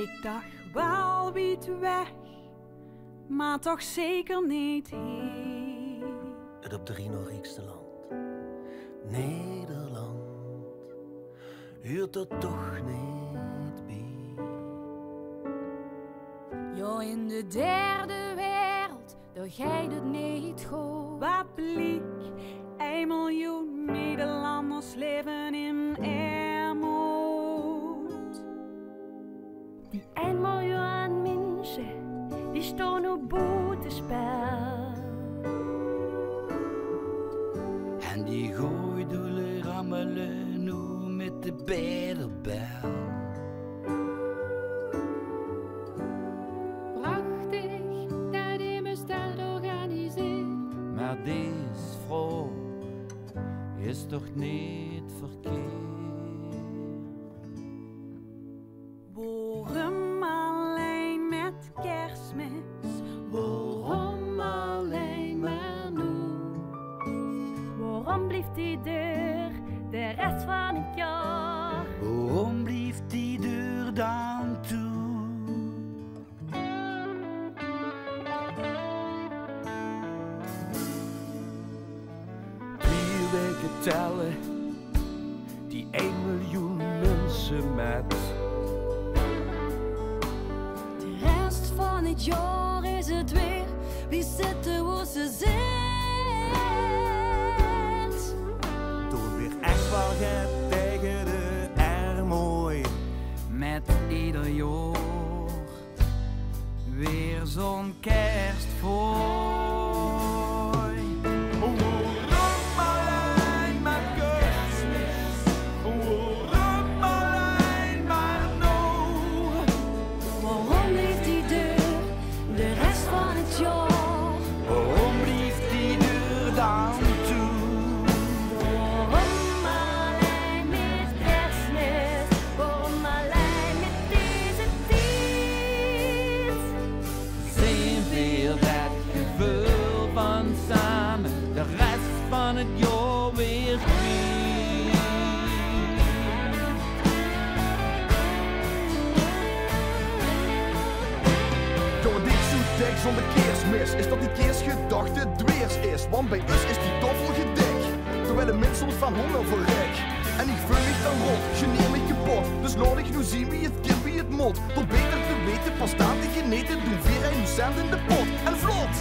Ik dacht wel wiet weg, maar toch zeker niet hier. Het op de rijkste land, Nederland, huurt er toch niet bij. Ja, in de derde wereld, daar gaat het niet goed. Wat bliek, 1 miljoen Nederlanders leven in armoed. Die 1 miljoen mensen, die staan op boetespel. En die gooidoelen rammelen nu met de bedelbel. Prachtig dat je me stelt organiseert. Maar deze vrouw is toch niet verkeerd. Waarom alleen met Kerstmis? Waarom alleen maar nu? Waarom blijft die deur de rest van het jaar? Waarom blijft die deur dan toe? 2 weken tellen, die 1 miljoen mensen met. De rest van het jaar is het weer, wie zitten waar ze zit. Toen weer echt wel gaat tegen de mooi. Met ieder jaar weer zo'n kerstfooi. Waarom alleen maar Kerstmis? Waarom alleen maar nou? Waarom blijft die deur de rest van het jaar? Waarom blijft die deur dan toe? Waarom alleen met Kerstmis? Waarom alleen met deze tijd? Zien weer dat gevoel van samen, de rest van het jaar weer kwijt. Door dik zo dik zonder Kerstmis is dat die kerstgedachte dweers is. Want bij ons is die tafel gedekt, terwijl de mens soms van honger verrek. En ik vul mich dan rot, geneer mich kapot. Dus laat ik nu zien wie het kind, wie het mot. Tot beter te weten, pas staat ik geneten, doen 4 en nu cent in de pot. En vlot!